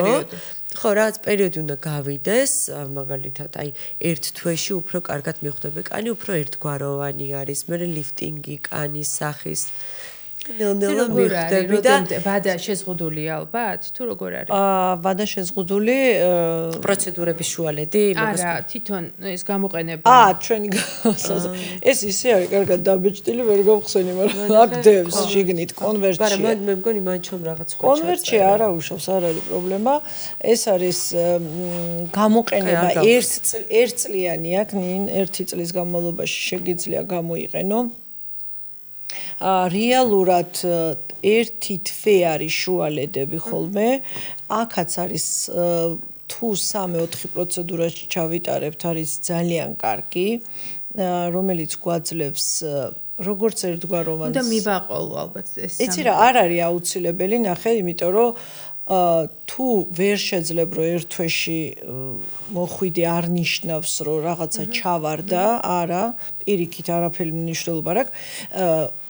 S1: ხო, რაღაც პერიოდი უნდა გავიდეს, მაგალითად, აი ერთ თვეში უფრო კარგად მიხვდები კანი, უფრო ერთგვაროვანი არის, მე ლიფტინგი კანის სახის. ნელ-ნელა მიხვდები და
S3: ვადა შეზღუდულია ალბათ, თუ როგორ არის?
S2: ვადა შეზღუდული
S1: პროცედურების შუალედი,
S3: არა, თვითონ ეს გამოყენება.
S2: ჩვენი ეს ისე არის, კარგად დაბეჭდილი, ვერ გავხსენი, მაგრამ აკდებს შიგნით კონვერტში.
S1: მაგრამ მე მგონი მან ჩომ რაღაც ხო
S2: კონვერტში არა უშავს, არ არის პრობლემა. ეს არის გამოყენება ერთწლიანი აქ, ნინ 1 წლის განმავლობაში შეგიძლია გამოიყენო. რეალურად ერთი თვე არის შუალედები ხოლმე. აქაც არის თუ 3-4 პროცედურაში ჩავიტარებთ, არის ძალიან კარგი, რომელიც გვაძლევს როგორც ერთგვაროვანს.
S3: უნდა მივაყოლო ალბათ ეს.
S2: იცი რა, არ არის აუცილებელი, ნახე, იმიტომ რომ თუ ვერ შეძლებ რომ ერთ თვეში მოხვიდე არ ნიშნავს რომ რაღაცა ჩავარდა, არა, პირიქით არაფერი მნიშვნელობა არ აქვს.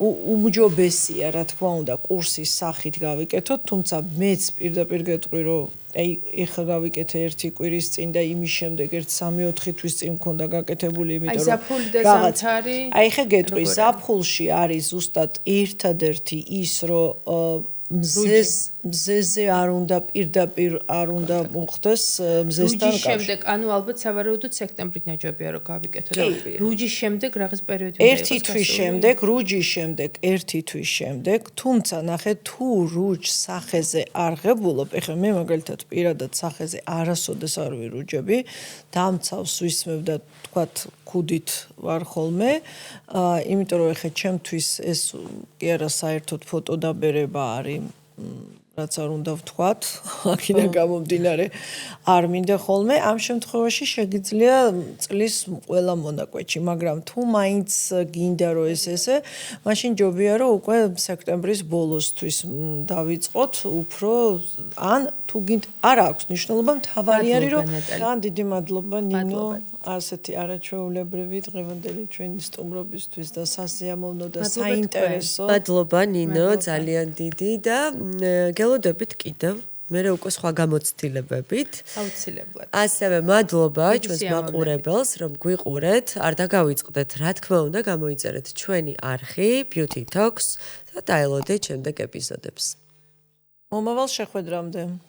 S2: უმჯობესია, რა თქმა უნდა, კურსის სახით გავიკეთოთ, თუმცა მეც პირდაპირ გეტყვი რომ აი ეხლა გავიკეთე 1 კვირის წინ და იმის შემდეგ 1-3-4 თვის წინ მქონდა გაკეთებული, იმიტომ რომ
S3: ზაფხული და ზამთარი.
S2: აი ხე გეტყვი, ზაფხულში არის ზუსტად ერთადერთი ის რომ მზეზე არ უნდა პირდაპირ არ უნდა მოხდეს მზესთან
S3: კავშირი. შემდეგ, ანუ ალბათ სავარაუდოდ სექტემბრით ნაჯობია რომ გავიკეთოთ. რუჯის შემდეგ რაღაც პერიოდი
S2: უნდა იყოს. 1 თვის შემდეგ, რუჯის შემდეგ, 1 თვის შემდეგ, თუმცა ნახე თუ რუჯს სახეზე არ ღებულობ, ეხლა მე მაგალითად პირადად სახეზე არასოდეს არ ვირუჯები, დამცავს ვისმევ და თქვათ ქუდით ვარ ხოლმე, იმიტომ რომ ეხლა ჩემთვის ეს კი არა საერთოდ ფოტოდაბერება არის. რაც არ უნდა ვთქვათ, აქედან გამომდინარე არ მინდა ხოლმე. ამ შემთხვევაში შეგიძლია წლის ყველა მონაკვეთში, მაგრამ თუ მაინც გინდა რომ ესე, მაშინ ჯობია რომ უკვე სექტემბრის ბოლოსთვის დავიწყოთ, უფრო ან თუ გინდა არ აქვს მნიშვნელობა, მთავარი არის რომ ძალიან დიდი მადლობა ნინო, ასეთი არაჩვეულებრივი დღევანდელი ჩვენი სტუმრობისთვის და სასიამოვნო და საინტერესო.
S1: მადლობა ნინო, ძალიან დიდი და გელოდებით კიდევ მე უკვე სხვა გამოცდილებებით.
S3: აუცილებლად.
S1: ასევე მადლობა ჩვენს მაყურებელს, რომ გვიყურეთ. არ დაგავიწყდეთ, რა თქმა უნდა, გამოიწერეთ ჩვენი არხი Beauty Talks და დაელოდეთ შემდეგ ეპიზოდებს.
S2: მომავალ შეხვედრამდე.